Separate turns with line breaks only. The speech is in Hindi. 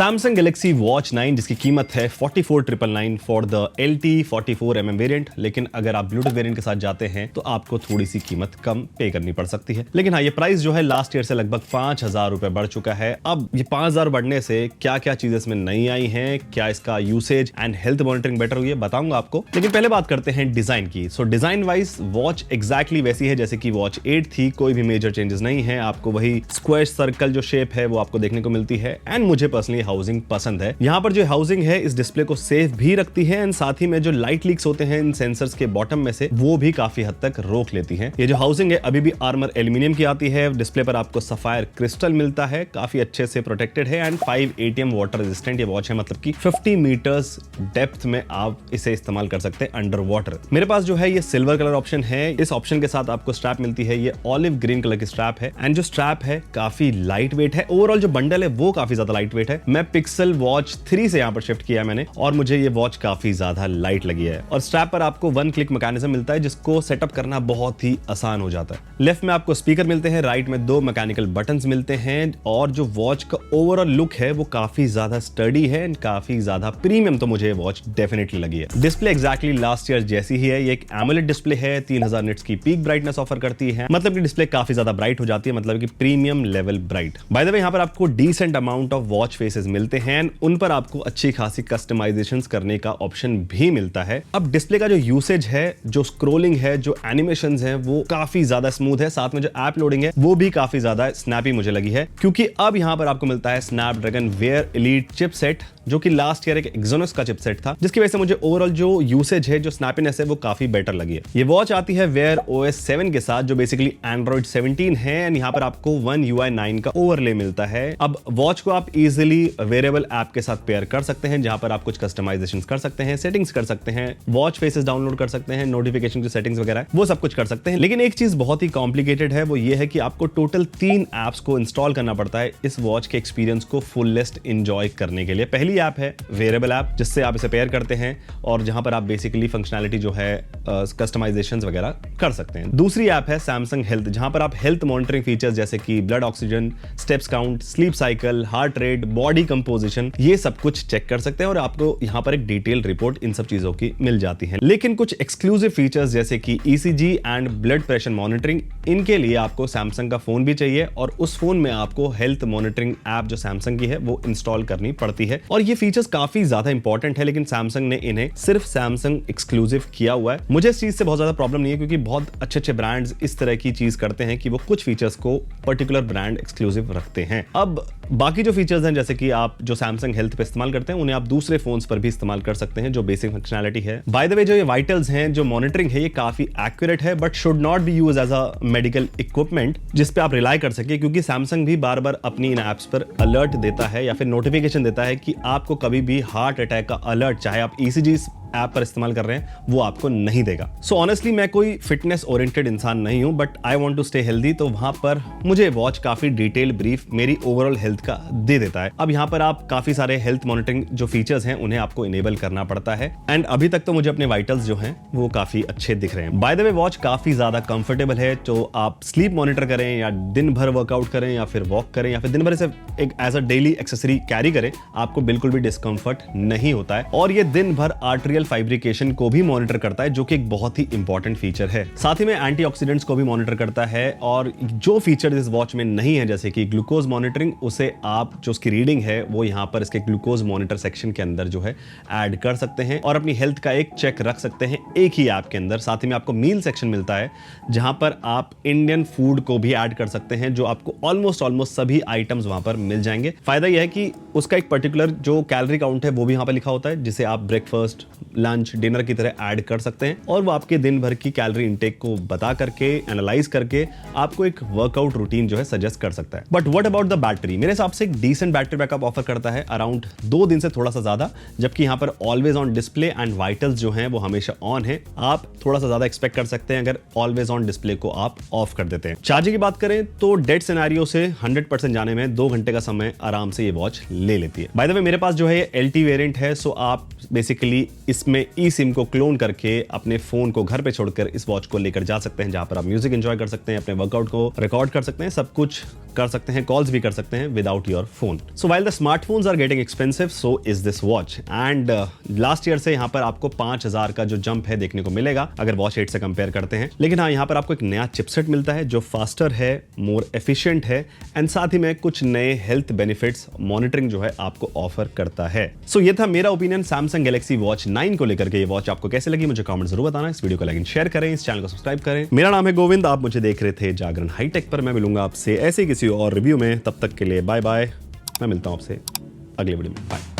Samsung Galaxy Watch 9 जिसकी कीमत है 44,999 for the LT 44mm variant, लेकिन अगर आप ब्लूटूथ वेरिएंट के साथ जाते हैं तो आपको थोड़ी सी कीमत कम पे करनी पड़ सकती है। लेकिन हाँ, ये प्राइस जो है लास्ट ईयर से लगभग 5,000 रुपए बढ़ चुका है। अब ये 5,000 बढ़ने से क्या क्या चीजें इसमें नई आई हैं, क्या इसका usage and health monitoring better हुई है, बताऊंगा आपको। लेकिन पहले बात करते हैं डिजाइन की। सो डिजाइन वाइज वॉच एग्जैक्टली वैसी है जैसे कि वॉच 8 थी, कोई भी मेजर चेंजेस नहीं है। आपको वही स्क्वायर सर्कल जो शेप है वो आपको देखने को मिलती है एंड मुझे पर्सनली हाउसिंग पसंद है। यहाँ पर जो हाउसिंग है इस डिस्प्ले को सेफ भी रखती है एंड साथ ही में जो लाइट लीक्स होते हैं इन सेंसर्स के बॉटम में से वो भी काफी हद तक रोक लेती है। ये जो हाउसिंग है अभी भी आर्मर एल्यूमिनियम की आती है। डिस्प्ले पर आपको सफायर क्रिस्टल मिलता है, काफी अच्छे से प्रोटेक्टेड है एंड 5 ATM वाटर रेजिस्टेंट ये वॉच है, मतलब कि 50 मीटर्स डेप्थ में आप इसे इस्तेमाल कर सकते हैं अंडर वाटर। मेरे पास जो है ये सिल्वर कलर ऑप्शन है। इस ऑप्शन के साथ आपको स्ट्रैप मिलती है, ये ऑलिव ग्रीन कलर की स्ट्रैप है एंड जो स्ट्रैप है काफी लाइट वेट है। ओवरऑल जो बंडल है वो काफी ज्यादा लाइट वेट है। मैं पिक्सल वॉच 3 से यहाँ पर शिफ्ट किया मैंने और मुझे ये वॉच काफी ज्यादा लाइट लगी है। और स्ट्रैप पर आपको 1 क्लिक मैकेनिज्म मिलता है जिसको सेटअप करना बहुत ही आसान हो जाता है। लेफ्ट में आपको स्पीकर मिलते हैं, राइट में 2 मैकेनिकल बटन्स मिलते हैं और जो वॉच का ओवरऑल लुक है वो काफी ज्यादा स्टडी है एंड काफी ज्यादा प्रीमियम तो मुझे वॉच डेफिनेटली लगी है। डिस्प्ले एग्जैक्टली लास्ट ईयर जैसी ही है। ये एक एमोलेड डिस्प्ले है, 3000 निट्स की पीक ब्राइटनेस ऑफर करती है, मतलब कि डिस्प्ले काफी ज्यादा ब्राइट हो जाती है, मतलब कि premium level bright. By the way यहाँ पर आपको decent amount of watch faces मिलते हैं, उन पर आपको अच्छी खासी कस्टमाइजेशंस करने का ऑप्शन भी मिलता है। अब डिस्प्ले का जो यूसेज है, जो स्क्रोलिंग है, जो एनिमेशंस हैं वो काफी ज्यादा स्मूथ है। साथ में जो ऐप लोडिंग है वो भी काफी ज्यादा स्नैपी मुझे लगी है, क्योंकि अब यहाँ पर आपको मिलता है स्नैपड्रैगन वेयर एलीट चिपसेट, जो कि लास्ट ईयर एक एक्सोनस का चिपसेट था, जिसकी वजह से मुझे ओवरऑल जो यूसेज है, जो स्नैपीनेस है वो काफी बेटर लगी है। ये वॉच आती है वेयर OS 7 के साथ, जो बेसिकली एंड्रॉइड 17 है एंड यहाँ पर आपको One UI 9 का ओवरले मिलता है। अब वॉच को आप इजीली वेरेबल ऐप के साथ पेयर कर सकते हैं, जहां पर आप कुछ कस्टमाइजेशंस कर सकते हैं, सेटिंग्स कर सकते हैं, वॉच फेसेस डाउनलोड कर सकते हैं, नोटिफिकेशन की सेटिंग्स वगैरह वो सब कुछ कर सकते हैं। लेकिन एक चीज बहुत ही कॉम्प्लिकेटेड है, वो ये है कि आपको टोटल 3 ऐप्स को इंस्टॉल करना पड़ता है इस वॉच के एक्सपीरियंस को फुलेस्ट एंजॉय करने के लिए। पहली ऐप है वेरेबल ऐप, जिससे आप इसे पेयर करते हैं और जहां पर आप बेसिकली फंक्शनैलिटी जो है कस्टमाइजेशंस वगैरह कर सकते हैं। दूसरी ऐप है सैमसंग हेल्थ, जहां पर आप हेल्थ मॉनिटरिंग फीचर्स जैसे कि blood oxygen, steps count, sleep cycle, heart rate, body composition, ये सब कुछ चेक कर सकते हैं और आपको यहां पर एक डिटेल रिपोर्ट इन सब चीजों की मिल जाती है। लेकिन कुछ एक्सक्लूसिव फीचर्स जैसे कि ECG and blood pressure monitoring, इनके लिए आपको सैमसंग का फोन भी चाहिए और उस फोन में आपको हेल्थ मॉनिटरिंग ऐप जो सैमसंग की है वो इंस्टॉल करनी पड़ती है। और ये फीचर्स काफी ज्यादा इंपॉर्टेंट है, लेकिन सैमसंग ने इन्हें सिर्फ सैमसंग एक्सक्लूसिव किया हुआ है। मुझे इस चीज से बहुत ज्यादा प्रॉब्लम नहीं है, क्योंकि बहुत अच्छे ब्रांड्स इस तरह की चीज करते हैं कि वो कुछ फीचर्स को पर्टिकुलर ब्रांड एक्सक्लूसिव रखते हैं। अब बाकी जो फीचर्स हैं, जैसे कि आप जो सैमसंग हेल्थ पे इस्तेमाल करते हैं, उन्हें आप दूसरे फोन्स पर भी इस्तेमाल कर सकते हैं, जो बेसिक फंक्शनैलिटी है। बाय द वे, जो ये वाइटल्स हैं, जो मॉनिटरिंग है, ये काफी एक्यूरेट है, but should not be use as a medical equipment जिस पे आप रिलाई कर सके, क्योंकि सैमसंग भी बार बार अपनी इन एप्स पर अलर्ट देता है या फिर नोटिफिकेशन देता है कि आपको कभी भी हार्ट अटैक का अलर्ट, चाहे आप ECG ऐप पर इस्तेमाल कर रहे हैं, वो आपको नहीं देगा। सो ऑनेस्टली मैं कोई फिटनेस ओरिएंटेड इंसान नहीं हूं, but I want to stay healthy, तो वहां पर मुझे वॉच काफी डिटेल ब्रीफ मेरी ओवरऑल हेल्थ का दे देता है। अब यहां पर आप काफी सारे हेल्थ मॉनिटरिंग जो फीचर्स हैं उन्हें आपको इनेबल करना पड़ता है एंड अभी तक तो मुझे अपने वाइटल्स जो हैं वो काफी अच्छे दिख रहे हैं। बाय द वे, वॉच काफी ज्यादा कंफर्टेबल है, तो आप स्लीप मॉनिटर करें या दिन भर वर्कआउट करें या फिर वॉक करें या फिर दिन भर इसे एक as a daily accessory carry करें, आपको बिल्कुल भी डिस्कंफर्ट नहीं होता है। और ये दिन भर आर्टेरियल फाइब्रिकेशन को भी मॉनिटर करता है, जो कि एक बहुत ही इंपॉर्टेंट फीचर है। साथ ही में एंटीऑक्सीडेंट्स को भी मॉनिटर करता है और जो फीचर इस वॉच में नहीं है, जैसे कि ग्लूकोज मॉनिटरिंग, उसे आप जो उसकी रीडिंग है वो यहाँ पर इसके ग्लूकोज मॉनिटर सेक्शन के अंदर जो है ऐड कर सकते हैं और अपनी हेल्थ का एक चेक रख सकते हैं एक ही ऐप के अंदर। साथ ही में आपको मील सेक्शन मिलता है, जहां पर आप इंडियन फूड को भी ऐड कर सकते हैं, जो आपको ऑलमोस्ट सभी आइटम्स वहां पर मिल जाएंगे। फायदा यह है कि उसका एक पर्टिकुलर जो कैलोरी काउंट है वो भी यहाँ पर लिखा होता है, जिसे आप ब्रेकफास्ट, लंच, डिनर की तरह ऐड कर सकते हैं और वो आपके दिन भर की कैलोरी इंटेक को बता करके, एनालाइज करके आपको एक वर्कआउट रूटीन जो है सजेस्ट कर सकता है। But what about the battery? मेरे हिसाब से एक डिसेंट बैटरी बैकअप ऑफर करता है, अराउंड 2 दिन से थोड़ा सा ज्यादा, जबकि यहाँ पर always on display and vitals जो हैं वो हमेशा ऑन है। आप थोड़ा सा ज्यादा एक्सपेक्ट कर सकते हैं अगर ऑलवेज ऑन डिस्प्ले को आप ऑफ कर देते हैं। चार्जिंग की बात करें तो डेड सिनेरियो से 100% जाने में 2 घंटे का समय आराम से ये वॉच ले लेती है। बाय द वे मेरे पास जो है LT वेरिएंट है, सो आप बेसिकली इसमें ई सिम को क्लोन करके अपने फोन को घर पे छोड़कर इस वॉच को लेकर जा सकते हैं, जहां पर आप म्यूजिक एंजॉय कर सकते हैं, अपने वर्कआउट को रिकॉर्ड कर सकते हैं, सब कुछ कर सकते हैं, कॉल्स भी कर सकते हैं without your phone. So while the smartphones are getting expensive, so is this watch. And last year से यहाँ पर आपको 5000 का जो जंप है देखने को मिलेगा अगर वॉच 8 से कंपेयर करते हैं। लेकिन हाँ, यहाँ पर आपको एक नया चिपसेट मिलता है जो फास्टर है, मोर एफिशिएंट है एंड साथ ही में कुछ नए हेल्थ बेनिफिट्स मॉनिटरिंग जो है आपको ऑफर करता है। सो ये था मेरा ओपिनियन सैमसंग गैलेक्सी वॉच 9 को लेकर के। ये वॉच आपको कैसे लगी मुझे कमेंट जरूर बताना। इस वीडियो को लाइक एंड शेयर करें, इस चैनल को सब्सक्राइब करें। मेरा नाम है गोविंद, आप मुझे देख रहे थे जागरण हाईटेक पर। मैं मिलूंगा आपसे ऐसे किसी और रिव्यू में, तब तक के लिए बाय बाय। मैं मिलता हूं आपसे अगले वीडियो में। बाय।